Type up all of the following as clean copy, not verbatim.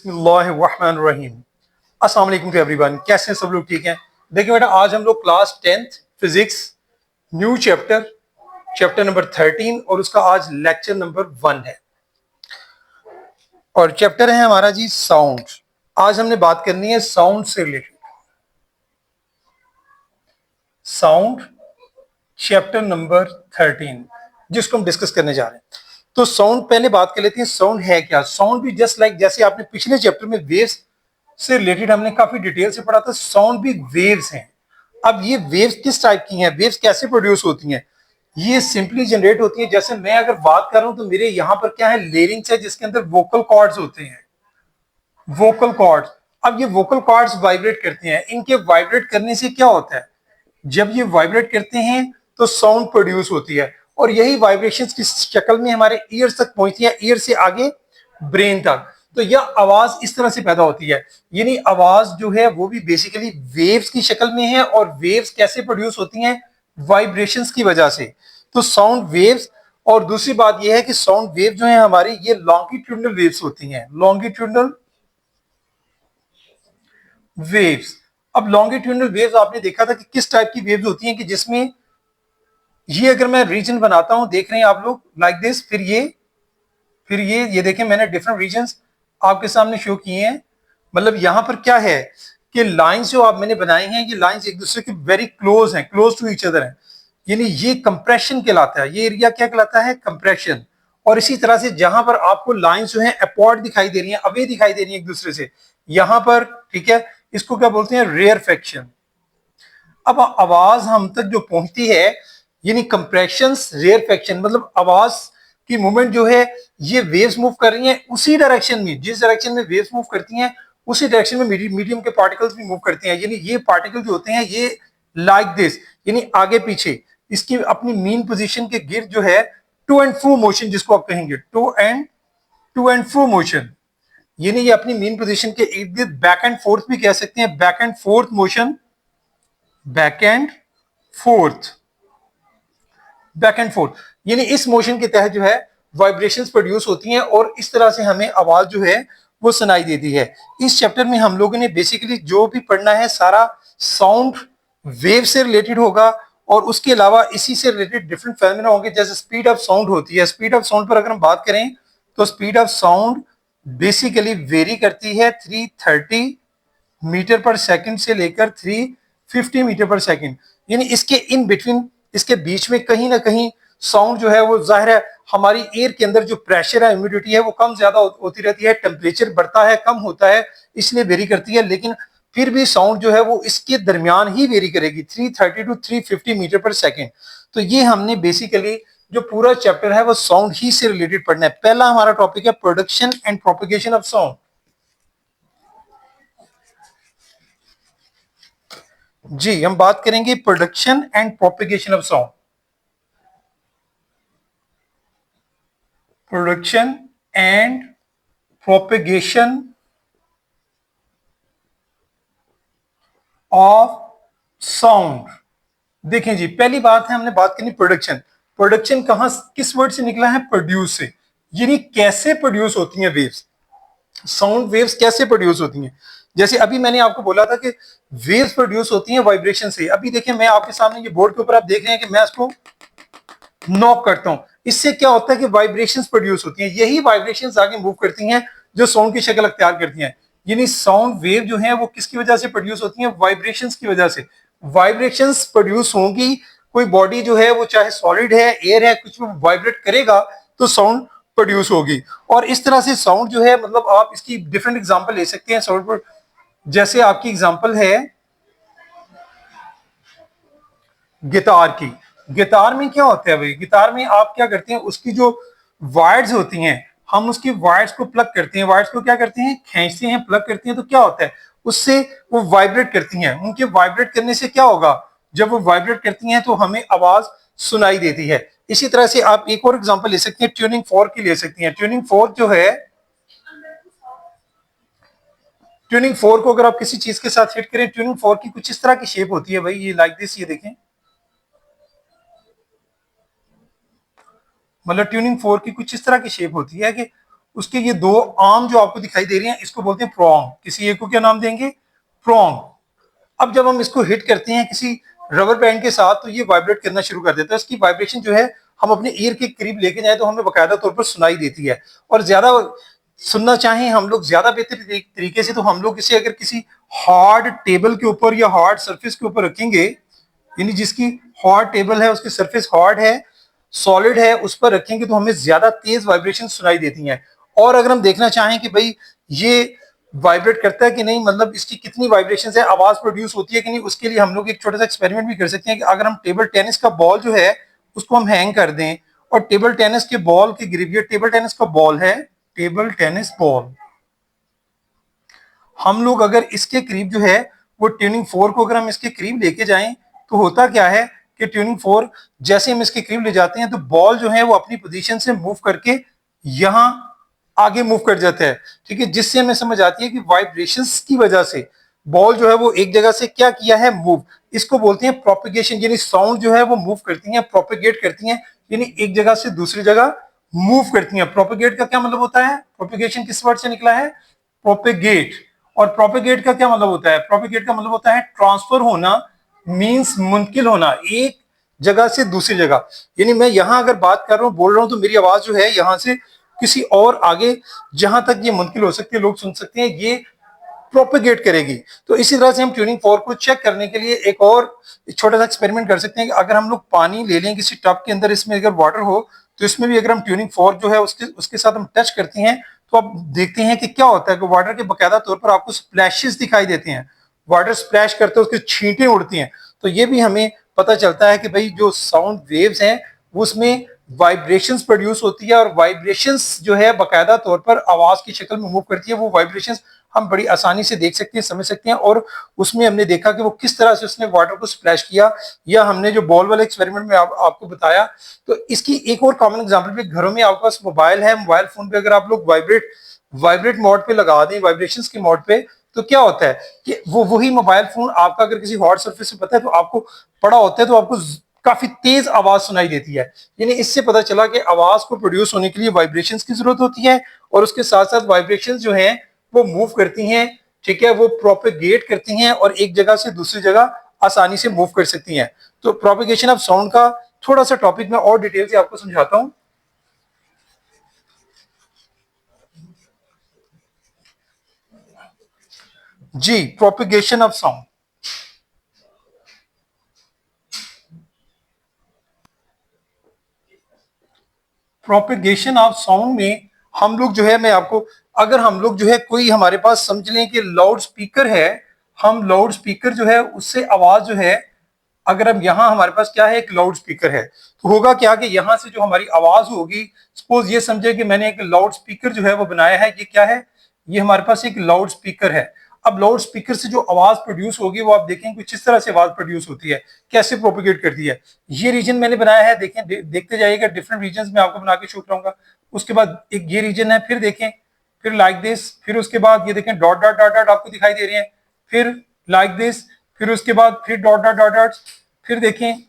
बिस्मिल्लाहिर्रहमानिर्रहीम। अस्सलाम वालेकुम टू एवरीवन। कैसे हैं सब लोग? ठीक हैं? देखिए बेटा, आज हम लोग class 10th physics new chapter chapter number 13 और उसका आज लेक्चर नंबर 1 है और चैप्टर है हमारा जी साउंड। आज हमने बात करनी है साउंड से रिलेटेड। साउंड चैप्टर नंबर 13 जिसको हम डिस्कस करने जा रहे हैं। तो साउंड पहले बात कर लेते हैं, साउंड है क्या? साउंड भी जस्ट लाइक जैसे आपने पिछले चैप्टर में वेव्स से रिलेटेड हमने काफी डिटेल से पढ़ा था, साउंड भी वेव्स हैं। अब ये वेव्स किस टाइप की हैं, वेव्स कैसे प्रोड्यूस होती हैं? ये सिंपली जनरेट होती है। जैसे मैं अगर बात कर रहा हूं तो मेरे यहां पर क्या है, लेरिंग्स है जिसके अंदर वोकल कॉर्ड्स होते हैं। वोकल कॉर्ड्स, अब ये वोकल कॉर्ड्स वाइब्रेट करते हैं। इनके वाइब्रेट करने से क्या होता है, जब ये वाइब्रेट करते हैं तो साउंड प्रोड्यूस होती है और यही वाइब्रेशंस की शक्ल में हमारे ईयर्स तक पहुंचती है, ईयर से आगे ब्रेन तक। तो यह आवाज इस तरह से पैदा होती है। यानी आवाज जो है वो भी बेसिकली वेव्स की शक्ल में है और वेव्स कैसे प्रोड्यूस होती हैं? वाइब्रेशंस की वजह से। तो साउंड वेव्स, और दूसरी बात यह है कि साउंड वेव जो है हमारी, ये लॉन्गिट्यूडनल वेव्स होती हैं। लॉन्गिट्यूडनल वेव्स, अब लॉन्गिट्यूडनल वेव्स आपने देखा था कि किस टाइप की वेव्स होती हैं, कि जिसमें ये अगर मैं रीजन बनाता हूं, देख रहे हैं आप लोग लाइक दिस, फिर ये देखें मैंने डिफरेंट रीजंस आपके सामने शो किए हैं। मतलब यहां पर क्या है कि लाइंस जो आप मैंने बनाई हैं, ये लाइंस एक दूसरे के वेरी क्लोज हैं, क्लोज टू ईच अदर हैं। यानी ये कंप्रेशन कहलाता है, ये एरिया क्या कहलाता है? कंप्रेशन। और इसी तरह से जहां पर आपको लाइंस जो हैं अपॉर्ड दिखाई दे रही हैं, अवे दिखाई दे रही हैं एक दूसरे से, यहां पर ठीक है, इसको क्या बोलते हैं? रेयरफेक्शन। अब आवाज हम तक जो पहुंचती है, यानी कंप्रेशन रेयरफेक्शन, मतलब आवाज की मूवमेंट जो है, ये वेव्स मूव कर रही हैं उसी डायरेक्शन में, जिस डायरेक्शन में वेव्स मूव करती हैं उसी डायरेक्शन में मीडियम के पार्टिकल्स भी मूव करते हैं। यानी ये पार्टिकल जो होते हैं ये लाइक दिस, यानी आगे पीछे इसकी अपनी मीन पोजीशन के गिर्द जो है टू एंड फ्रो मोशन, जिसको आप कहेंगे टू एंड फ्रो मोशन, यानी ये अपनी मीन पोजीशन के इर्द गिर्द बैक एंड फोर्थ भी कह सकते हैं, back and fourth motion, back and fourth, back and fourth, यानी इस मोशन के तहत जो है वाइब्रेशंस प्रोड्यूस होती हैं और इस तरह से हमें आवाज जो है वो सुनाई देती है। इस चैप्टर में हम लोगों ने बेसिकली जो भी पढ़ना है सारा साउंड वेव से रिलेटेड होगा और उसके अलावा इसी से रिलेटेड डिफरेंट फेनोमेना होंगे। जैसे स्पीड ऑफ साउंड होती है, स्पीड ऑफ साउंड पर अगर हम बात करें तो speed of sound basically very करती है 330 मीटर पर सेकंड से लेकर 350 मीटर पर सेकंड। यानी इसके इन बिटवीन, इसके बीच में कहीं ना कहीं साउंड जो है वो, जाहिर है हमारी एयर के अंदर जो प्रेशर है, ह्यूमिडिटी है, वो कम ज्यादा होती रहती है, टेम्परेचर बढ़ता है कम होता है, इसलिए वेरी करती है। लेकिन फिर भी साउंड जो है वो इसके दरमियान ही वेरी करेगी, 330 टू 350 मीटर पर सेकेंड। तो ये हमने बेसिकली जो पूरा चैप्टर है वो साउंड ही से रिलेटेड पढ़ना है। पहला हमारा टॉपिक है production and propagation of sound. जी, हम बात करेंगे production and propagation of sound. Production and propagation of sound. देखें जी, पहली बात है हमने बात करनी प्रोडक्शन। प्रोडक्शन कहां, किस वर्ड से निकला है? प्रोड्यूस से। यानी कैसे प्रोड्यूस होती हैं वेव्स, साउंड वेव्स कैसे प्रोड्यूस होती हैं। जैसे अभी मैंने आपको बोला था कि वेव्स प्रोड्यूस होती हैं वाइब्रेशन से। अभी देखिए मैं आपके सामने ये बोर्ड के ऊपर आप देख रहे हैं कि मैं इसको नॉक करता हूं, इससे क्या होता है कि वाइब्रेशंस प्रोड्यूस होती हैं। यही वाइब्रेशंस आगे मूव करती हैं जो साउंड की शक्ल अख्तियार करती हैं। यानी साउंड वेव जो है वो किसकी वजह से प्रोड्यूस होती हैं? वाइब्रेशंस की वजह से। वाइब्रेशंस प्रोड्यूस होंगी, कोई बॉडी जो है वो चाहे सॉलिड है, एयर है, कुछ भी वाइब्रेट करेगा तो साउंड प्रोड्यूस होगी। और इस तरह से साउंड जो है, मतलब आप इसकी डिफरेंट एग्जांपल ले सकते हैं साउंड पर। जैसे आपकी एग्जांपल है गिटार की। गिटार में क्या होता है भाई, गिटार में आप क्या करते हैं, उसकी जो वायर्स होती हैं, हम उसकी वायर्स को प्लग करते हैं, वायर्स को क्या करते हैं? खींचते हैं, प्लग करते हैं, तो क्या होता है उससे? वो वाइब्रेट करती हैं। उनके वाइब्रेट करने से क्या होगा? जब वो वाइब्रेट करती हैं तो हमें आवाज सुनाई देती है। इसी तरह से आप एक और एग्जांपल ले सकते हैं, ट्यूनिंग फोर्क की ले सकती हैं। ट्यूनिंग फोर्क जो है, ट्यूनिंग फोर्क को अगर आप किसी चीज के साथ हिट करें, ट्यूनिंग फोर्क की कुछ इस तरह की शेप होती है भाई, ये लाइक दिस, ये देखें, मतलब ट्यूनिंग फोर्क की कुछ इस तरह की शेप होती है कि उसके ये दो आर्म जो आपको दिखाई दे रही हैं इसको बोलते हैं प्रोंग। किसी एक को क्या नाम देंगे? प्रोंग। अब जब हम इसको हिट करते हैं किसी रबर बैंड के साथ तो ये वाइब्रेट करना शुरू कर देता है। इसकी वाइब्रेशन जो है हम अपने ईयर के करीब लेके जाए तो हमें बाकायदा तौर पर सुनाई देती है। और ज्यादा सुनना चाहें हम लोग ज्यादा बेहतर तरीके से तो हम लोग इसे अगर किसी हार्ड टेबल के ऊपर या हार्ड सरफेस के ऊपर रखेंगे, यानी जिसकी हार्ड टेबल है उसकी सरफेस हार्ड है, सॉलिड है, उस पर रखेंगे तो हमें ज्यादा तेज वाइब्रेशन सुनाई देती हैं। और अगर हम देखना चाहें कि भाई ये वाइब्रेट करता है कि नहीं, मतलब इसकी कितनी वाइब्रेशन है, आवाज प्रोड्यूस होती है कि नहीं, उसके लिए हम लोग एक छोटा सा एक्सपेरिमेंट भी कर सकते हैं कि अगर हम टेबल टेनिस का बॉल जो है उसको हम हैंग कर दें और टेबल टेनिस के बॉल के गिर, ये टेबल टेनिस का बॉल है, टेबल टेनिस बॉल, हम लोग अगर इसके करीब जो है वो ट्यूनिंग फोर को अगर हम इसके करीब लेके जाएं तो होता क्या है कि ट्यूनिंग फोर जैसे हम इसके करीब ले जाते हैं तो बॉल जो है वो अपनी पोजीशन से मूव करके यहां आगे मूव कर जाता है। ठीक है, जिससे हमें समझ आती है कि वाइब्रेशंस की वजह से बॉल जो है वो एक जगह से क्या किया है, मूव। इसको बोलते हैं प्रोपिगेशन, यानी साउंड जो है वो मूव करती है, प्रोपिगेट करती है, यानी एक जगह से दूसरी जगह मूव करती है। प्रोपिगेट का क्या मतलब होता है? प्रोपिगेशन किस वर्ड से निकला है? प्रोपिगेट। और प्रोपिगेट का क्या मतलब होता है? प्रोपिगेट का मतलब होता है ट्रांसफर होना, मींस मुंतकिल होना एक जगह से दूसरी जगह। यानी मैं यहां अगर बात कर रहा हूं, बोल रहा हूं, तो मेरी आवाज जो है यहां से किसी और आगे जहां तक ये मुंतकिल हो सकती है, लोग सुन सकते हैं, ये प्रोपेगेट करेगी। तो इसी तरह से हम ट्यूनिंग फोर्क को चेक करने के लिए एक और छोटा सा एक्सपेरिमेंट कर सकते हैं कि अगर हम लोग पानी ले लें किसी टब के अंदर, इसमें अगर वाटर हो तो इसमें भी अगर हम ट्यूनिंग फोर्क जो है उसके साथ हम टच करते हैं तो आप देखते हैं कि क्या होता है कि वाटर के बाकायदा तौर पर आपको स्प्लैशेस दिखाई देते हैं। वाटर स्प्लैश करते हैं, उसकी छींटें उड़ती हैं। तो ये भी हमें पता चलता है कि भाई जो साउंड वेव्स हैं उसमें वाइब्रेशंस प्रोड्यूस होती है और वाइब्रेशंस जो है बाकायदा तौर पर आवाज की शक्ल में मूव करती है। वो वाइब्रेशंस हम बड़ी आसानी से देख सकते हैं, समझ सकते हैं। और उसमें हमने देखा कि वो किस तरह से उसने वाटर को स्प्लैश किया, या हमने जो बॉल वाले एक्सपेरिमेंट में आपको बताया। तो इसकी एक और कॉमन एग्जांपल भी, घरों में आपके पास मोबाइल है, मोबाइल फोन पे अगर आप लोग वाइब्रेट मोड पे लगा दें, वाइब्रेशंस के मोड पे, तो क्या होता है कि वो वही मोबाइल फोन आपका अगर किसी हॉट सरफेस से पता है तो आपको पड़ा होता है तो आपको काफी तेज आवाज सुनाई देती है। यानी इससे पता चला कि आवाज को प्रोड्यूस होने के लिए वाइब्रेशंस की जरूरत होती है और उसके साथ साथ वाइब्रेशंस जो हैं वो मूव करती हैं। ठीक है, वो प्रोपेगेट करती हैं और एक जगह से दूसरी जगह आसानी से मूव कर सकती हैं। तो प्रोपेगेशन ऑफ साउंड का थोड़ा सा टॉपिक मैं और डिटेल से आपको समझाता हूं। जी, propagation of sound. Propagation of sound में हम लोग जो है, मैं आपको, अगर हम लोग जो है कोई हमारे पास समझ लें कि लाउड स्पीकर है, हम लाउड स्पीकर जो है उससे आवाज जो है, अगर हम यहां हमारे पास क्या है, एक लाउड स्पीकर है, तो होगा क्या कि यहां से जो हमारी आवाज होगी, सपोज ये समझे कि मैंने एक लाउड स्पीकर जो है वो बनाया है, ये क्या है, ये हमारे पास एक लाउड स्पीकर है। अब लाउड स्पीकर से जो आवाज प्रोड्यूस होगी वो आप देखें कुछ इस तरह से आवाज प्रोड्यूस होती है, कैसे प्रोपिगेट करती है। ये रीजन मैंने बनाया है, देखें, देखते जाइएगा, डिफरेंट रीजन में आपको बना के शो कराऊंगा। उसके बाद एक ये रीजन है, फिर देखें, फिर लाइक दिस, फिर उसके बाद ये देखें डॉट डॉट डॉट डॉट आपको दिखाई दे रहे हैं, फिर लाइक दिस, फिर उसके बाद फिर डॉट डॉट डॉट डॉट, फिर देखें।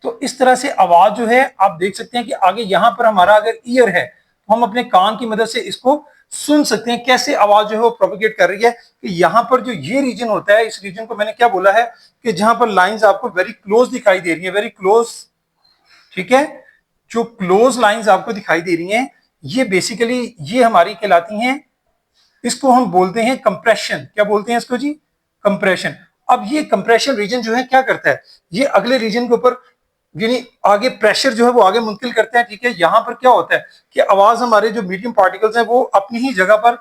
तो इस तरह से आवाज जो है आप देख सकते हैं कि आगे यहां पर हमारा अगर ईयर है तो हम अपने कान की मदद से इसको सुन सकते हैं कैसे आवाज जो है वो प्रोपिगेट कर रही है। कि यहां पर जो ये रीजन होता है, इस रीजन को मैंने क्या बोला है कि जहां पर लाइंस आपको वेरी क्लोज दिखाई दे रही है, वेरी क्लोज। ठीक है, जो क्लोज लाइंस आपको दिखाई दे रही हैं ये बेसिकली ये हमारी कहलाती हैं, इसको हम बोलते हैं कंप्रेशन। क्या बोलते हैं इसको जी? कंप्रेशन। अब ये कंप्रेशन रीजन जो है क्या करता है, ये अगले रीजन के ऊपर यानी आगे प्रेशर जो है वो आगे मुंतकिल करते हैं। ठीक है, यहां पर क्या होता है कि आवाज हमारे जो मीडियम पार्टिकल्स हैं वो अपनी ही जगह पर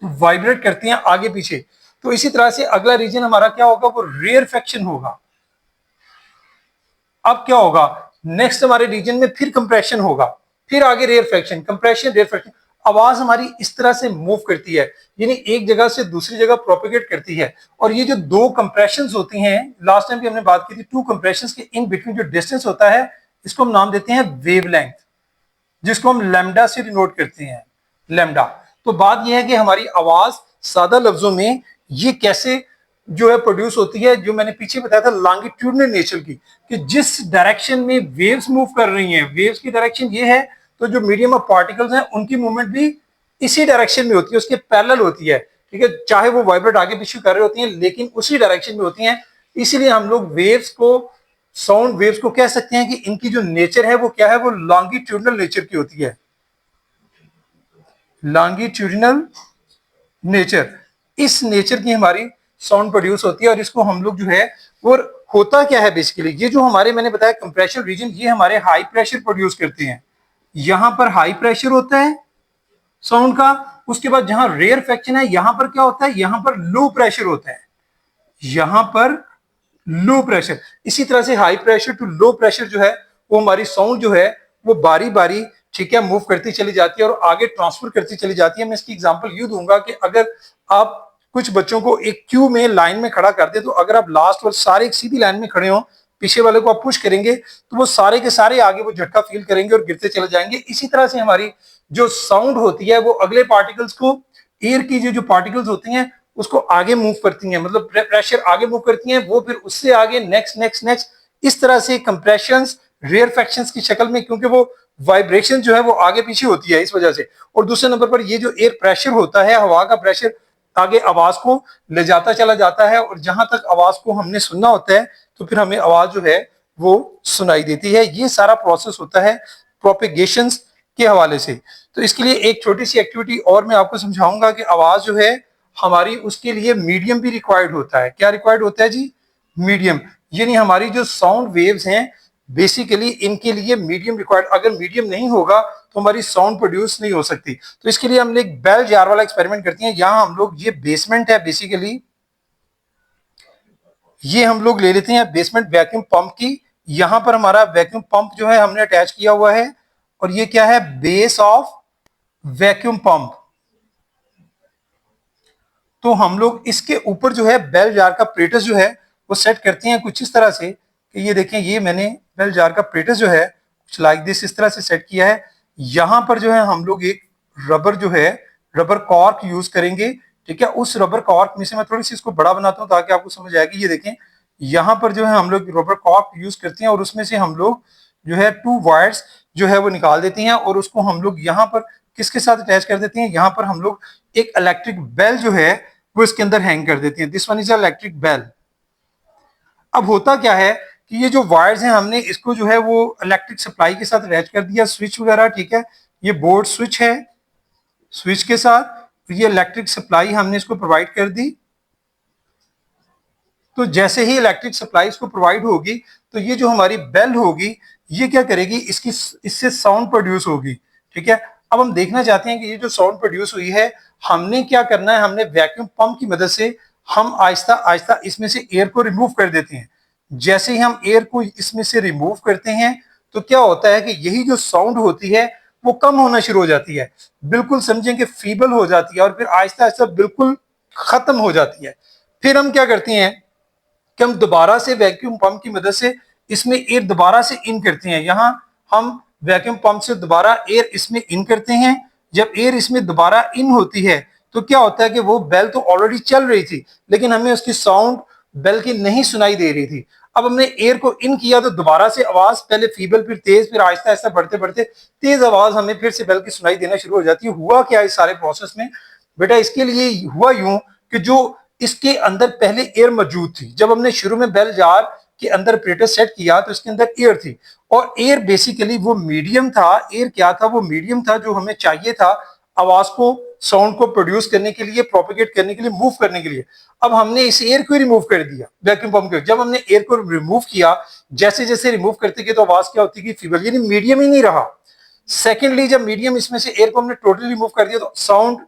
वाइब्रेट करती हैं आगे पीछे। तो इसी तरह से अगला रीजन हमारा क्या होगा, वो रेयरफेक्शन होगा। अब क्या होगा, नेक्स्ट हमारे रीजन में फिर कंप्रेशन होगा, फिर आगे रेयरफेक्शन, कंप्रेशन, रेयरफेक्शन। आवाज हमारी इस तरह से मूव करती है, यानी एक जगह से दूसरी जगह प्रोपेगेट करती है। और ये जो दो कंप्रेशंस होती हैं, लास्ट टाइम भी हमने बात की थी, टू कंप्रेशंस के इन बिटवीन जो डिस्टेंस होता है इसको हम नाम देते हैं वेवलेंथ, जिसको हम लैम्डा से डिनोट करते हैं, लैम्डा। तो बात यह है कि हमारी आवाज सादा लफ्जों में ये कैसे जो है प्रोड्यूस होती है, जो मैंने पीछे बताया था लॉन्गिट्यूडनल नेचर की, कि जिस डायरेक्शन में वेव्स मूव कर रही हैं, वेव्स की डायरेक्शन ये है, तो जो मीडियम ऑफ पार्टिकल्स हैं उनकी मूवमेंट भी इसी डायरेक्शन में होती है, उसके पैरेलल होती है, ठीक है, चाहे वो वाइब्रेट आगे पीछे कर रहे होती हैं लेकिन उसी डायरेक्शन में होती हैं। इसीलिए हम लोग वेव्स को, साउंड वेव्स को कह सकते हैं कि इनकी जो नेचर है वो क्या है, वो लॉन्गिट्यूडनल नेचर की होती है, लॉन्गिट्यूडनल नेचर, इस नेचर की हमारी साउंड प्रोड्यूस होती है। और इसको हम लोग जो है वो, होता क्या है बेसिकली, ये जो हमारे मैंने बताया कंप्रेशन रीजन, ये हमारे हाई प्रेशर प्रोड्यूस करते हैं, यहां पर हाई प्रेशर होता है साउंड का। उसके बाद जहां रेयर फ्रैक्शन है यहां पर क्या होता है, यहां पर लो प्रेशर होता है, यहां पर लो प्रेशर। इसी तरह से high pressure to low pressure जो है वो हमारी साउंड जो है वो बारी बारी, ठीक है, मूव करती चली जाती है और आगे ट्रांसफर करती चली जाती है। मैं इसकी एग्जांपल यूं दूंगा कि अगर आप कुछ बच्चों को एक क्यू में लाइन में खड़ा कर दे, तो अगर आप लास्ट और सारे एक सीधी लाइन में खड़े हो, पीछे वाले को आप पुश करेंगे तो वो सारे के सारे आगे वो झटका फील करेंगे और गिरते चले जाएंगे। इसी तरह से हमारी जो साउंड होती है वो अगले पार्टिकल्स को, एयर की जो पार्टिकल्स होती हैं उसको आगे मूव करती हैं, मतलब प्रेशर आगे मूव करती हैं, वो फिर उससे आगे नेक्स्ट नेक्स्ट नेक्स्ट, इस तरह से कंप्रेशंस रेयरफेक्शंस की शक्ल में, क्योंकि वो वाइब्रेशन जो है वो आगे पीछे होती है इस वजह से। और दूसरे नंबर पर ये जो एयर प्रेशर होता है, हवा का प्रेशर आगे आवाज को ले जाता चला जाता है, और जहां तक आवाज को हमने सुनना होता है तो फिर हमें आवाज जो है वो सुनाई देती है। ये सारा प्रोसेस होता है प्रोपेगेशन के हवाले से। तो इसके लिए एक छोटी सी एक्टिविटी और मैं आपको समझाऊंगा कि आवाज जो है हमारी, उसके लिए मीडियम भी रिक्वायर्ड होता है। क्या रिक्वायर्ड होता है जी? मीडियम, यानी हमारी जो साउंड वेव्स हैं बेसिकली इनके लिए मीडियम रिक्वायर्ड, अगर मीडियम नहीं होगा तो हमारी साउंड प्रोड्यूस नहीं हो सकती। तो इसके लिए हम लोग एक बेल जार वाला एक्सपेरिमेंट करते हैं। यहां हम लोग, ये बेसमेंट है बेसिकली, ये हम लोग ले लेते हैं बेसमेंट वैक्यूम पंप की। यहां पर हमारा वैक्यूम पंप जो है हमने अटैच किया हुआ है, और ये क्या है, बेस ऑफ वैक्यूम पंप। तो हम लोग इसके ऊपर जो है बेल जार का प्रेटस जो है वो सेट करते हैं कुछ इस तरह से कि ये देखें, ये मैंने बेल जार का प्रेटस जो है कुछ लाइक दिस इस तरह से सेट किया है। यहां पर जो है हम लोग एक रबर जो है, रबर कॉर्क यूज करेंगे, ठीक है। उस रबर कॉर्क में से मैं थोड़ी सी इसको बड़ा बनाता हूं ताकि आपको समझ आएगी। ये देखें, यहां पर जो है हम लोग रबर कॉर्क यूज करते हैं और उसमें से हम लोग जो है 2 वायर्स जो है वो निकाल देते हैं, और उसको हम लोग यहाँ पर किसके साथ अटैच कर देते हैं, यहाँ पर हम लोग एक इलेक्ट्रिक बेल जो है वो इसके अंदर हैंग कर देती हैं। This one is electric bell. अब होता क्या है कि ये जो वायर्स हैं हमने इसको जो है वो इलेक्ट्रिक सप्लाई के साथ अटैच कर दिया, स्विच वगैरह, ठीक है। ये बोर्ड स्विच है, स्विच के साथ ये इलेक्ट्रिक सप्लाई हमने इसको प्रोवाइड कर दी। तो जैसे ही इलेक्ट्रिक सप्लाई इसको प्रोवाइड होगी तो ये जो हमारी बेल होगी ये क्या करेगी, इसकी, इससे साउंड प्रोड्यूस होगी, ठीक है। अब हम देखना चाहते हैं कि ये जो साउंड प्रोड्यूस हुई है, हमने क्या करना है, हमने वैक्यूम पंप की मदद से हम आहिस्ता आहिस्ता इसमें से एयर को रिमूव कर देते हैं। जैसे ही हम एयर को इसमें से रिमूव करते हैं तो क्या होता है कि यही जो साउंड होती है वो कम होना शुरू हो जाती है, बिल्कुल समझें कि फीबल हो जाती है, और फिर आहिस्ता आहिस्ता बिल्कुल खत्म हो जाती है। फिर हम क्या करते हैं कि हम दोबारा से वैक्यूम पंप की मदद से इसमें एयर दोबारा से इन करते हैं। यहां हम वैक्यूम पंप से दोबारा एयर इसमें इन करते हैं। जब एयर इसमें दोबारा इन होती है तो क्या होता है कि वो बेल तो ऑलरेडी चल रही थी लेकिन हमें उसकी साउंड बेल की नहीं सुनाई दे रही थी। अब हमने एयर को इन किया तो दोबारा से आवाज पहले फीबल फिर तेज फिर आहिस्ता आहिस्ता बढ़ते बढ़ते तेज आवाज हमें फिर से बेल की सुनाई देना शुरू हो जाती है। हुआ क्या इस सारे प्रोसेस में बेटा, इसके लिए हुआ यूं कि जो इसके अंदर पहले एयर मौजूद थी, जब हमने शुरू में बेल जार के अंदर प्रेटस सेट किया तो इसके अंदर एयर थी, और एयर बेसिकली वो मीडियम था। एयर क्या था, वो मीडियम था जो हमें चाहिए था आवाज को, साउंड को प्रोड्यूस करने के लिए, प्रोपेगेट करने के लिए, मूव करने के लिए। अब हमने इस एयर को रिमूव कर दिया वैक्यूम पंप के। जब हमने एयर को रिमूव किया, जैसे जैसे रिमूव करते गए तो आवाज क्या होती गई, फीबल, यानी मीडियम ही नहीं रहा। सेकेंडली जब मीडियम इसमें से एयर को हमने टोटली रिमूव कर दिया तो साउंड,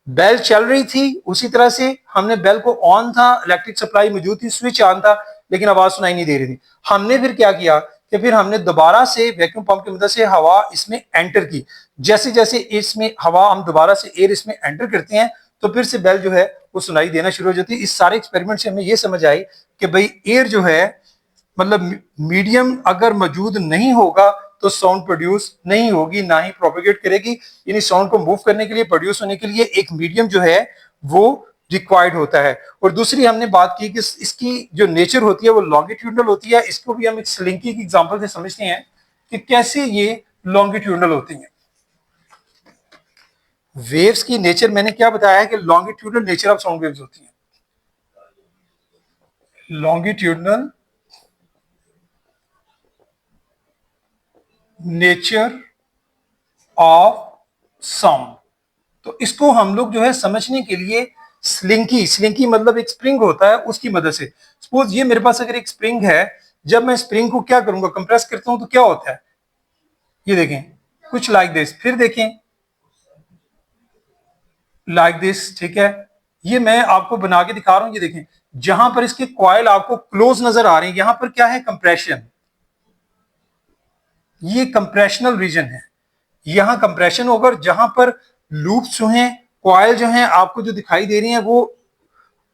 बेल चल रही थी उसी तरह से, हमने बेल को ऑन था, इलेक्ट्रिक सप्लाई मौजूद थी, स्विच ऑन था, लेकिन आवाज सुनाई नहीं दे रही थी। हमने फिर क्या किया कि फिर हमने दोबारा से वैक्यूम पंप की मदद से हवा इसमें एंटर की। जैसे जैसे इसमें हवा, हम दोबारा से एयर इसमें एंटर करते हैं तो फिर से बेल जो है वो सुनाई देना शुरू हो जाती है। इस सारे एक्सपेरिमेंट से हमें ये समझ आई कि भाई एयर जो है, मतलब मीडियम अगर मौजूद नहीं होगा तो साउंड प्रोड्यूस नहीं होगी, ना ही प्रोपेगेट करेगी। यानी साउंड को मूव करने के लिए, प्रोड्यूस होने के लिए एक मीडियम जो है वो रिक्वायर्ड होता है। और दूसरी हमने बात की कि इसकी जो नेचर होती है वो लॉन्गिट्यूडनल होती है। इसको भी हम एक स्लिंकी की एग्जांपल से समझते हैं कि कैसे ये लॉन्गिट्यूडनल होती है। वेव्स की नेचर मैंने क्या बताया है कि longitudinal nature of sound waves होती हैं, लॉन्गिट्यूडनल नेचर ऑफ साउंड। तो इसको हम लोग जो है समझने के लिए स्लिंकी मतलब एक स्प्रिंग होता है, उसकी मदद से, सपोज ये मेरे पास अगर एक स्प्रिंग है, जब मैं स्प्रिंग को क्या करूंगा, कंप्रेस करता हूं तो क्या होता है, ये देखें कुछ लाइक दिस, फिर देखें लाइक दिस, ठीक है। ये मैं आपको बना के दिखा रहा हूं, ये देखें जहां पर इसके कॉइल आपको क्लोज नजर आ रहे हैं, यहां पर क्या है, कंप्रेशन, ये कंप्रेशनल रीजन है, यहां कंप्रेशन होगा। जहां पर लूप्स जो हैं, कॉइल जो हैं आपको जो दिखाई दे रही हैं वो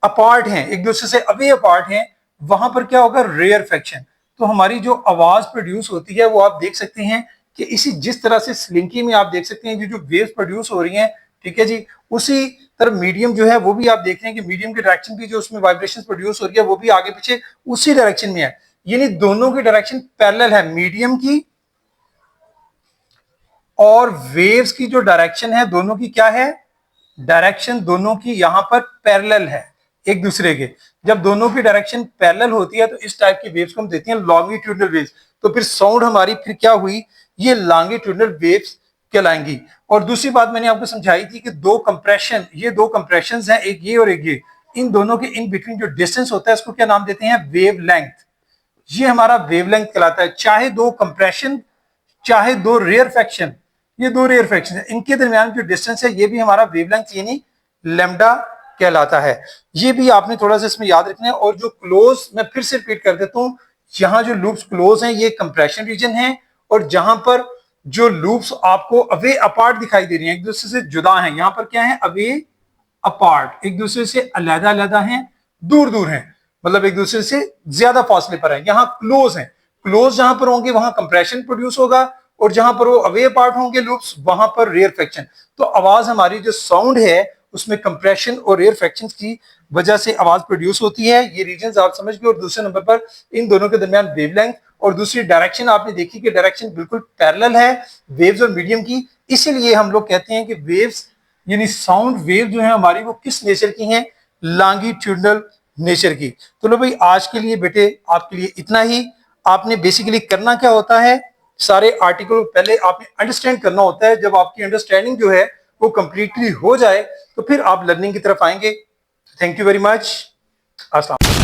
अपार्ट हैं, एक दूसरे से अवे अपार्ट हैं, वहां पर क्या होगा, रेयर फ्रैक्शन। तो हमारी जो आवाज प्रोड्यूस होती है वो आप देख सकते हैं कि इसी जिस तरह से स्लिंकी में आप देख सकते हैं जो वेव्स प्रोड्यूस हो रही हैं, ठीक है जी, उसी तरह मीडियम जो है वो भी आप देख रहे हैं कि मीडियम की डायरेक्शन भी जो उसमें वाइब्रेशन प्रोड्यूस हो रही है वो भी आगे पीछे उसी डायरेक्शन में है, यानी दोनों की डायरेक्शन पैरेलल है, मीडियम की और वेव्स की जो डायरेक्शन है दोनों की क्या है, डायरेक्शन दोनों की यहां पर पैरेलल है एक दूसरे के। जब दोनों की डायरेक्शन पैरेलल होती है तो इस टाइप की वेव्स को हम देते हैं लॉन्गिट्यूडनल वेव्स। तो फिर साउंड हमारी फिर क्या हुई, ये लॉन्गिट्यूडनल वेव्स कहलाएंगी। और दूसरी बात मैंने आपको समझाई थी कि दो कंप्रेशन, ये दो कंप्रेशन हैं, एक ये और एक ये, इन दोनों के इन बिटवीन जो डिस्टेंस होता है उसको क्या नाम देते हैं, वेव लेंथ। ये हमारा वेवलेंथ कहलाता है, चाहे दो कंप्रेशन चाहे दो रेयर फ्रैक्शन, ये दो रेयर फ्रैक्शन है, इनके दरमियान जो डिस्टेंस है ये भी हमारा वेवलेंथ यानी लैम्डा कहलाता है। ये भी आपने थोड़ा सा इसमें याद रखना है। और जो क्लोज, मैं फिर से रिपीट कर देता हूं, यहां जो लूप्स क्लोज हैं ये कंप्रेशन रीजन है, और जहां पर जो लूप्स आपको अवे अपार्ट दिखाई दे रही हैं, एक दूसरे से जुदा हैं, यहां पर क्या है, अवे अपार्ट, एक दूसरे से अलग अलग हैं, दूर दूर हैं, मतलब एक दूसरे से ज्यादा फासले पर है। यहाँ क्लोज है, क्लोज जहां पर होंगे वहां कंप्रेशन प्रोड्यूस होगा, और जहां पर वो अवे अपार्ट होंगे लूप्स वहां पर रेयर फ्रैक्शन। तो आवाज हमारी जो साउंड है उसमें कंप्रेशन और रेयर फ्रैक्शन की वजह से आवाज प्रोड्यूस होती है, ये रीजन आप समझ गए। और दूसरे नंबर पर इन दोनों के दरमियान वेवलेंथ और दूसरी डायरेक्शन आपने देखी कि डायरेक्शन बिल्कुल पैरेलल है वेव्स और मीडियम की, इसीलिए हम लोग कहते हैं कि वेव्स यानी साउंड वेव जो है हमारी वो किस नेचर की हैं, लॉन्गिट्यूडनल नेचर की। तो लो भाई आज के लिए बेटे आपके लिए इतना ही। आपने बेसिकली करना क्या होता है, सारे आर्टिकल पहले आपने अंडरस्टैंड करना होता है। जब आपकी अंडरस्टैंडिंग जो है वो कंप्लीटली हो जाए तो फिर आप लर्निंग की तरफ आएंगे। Thank you very much. अस्सलाम।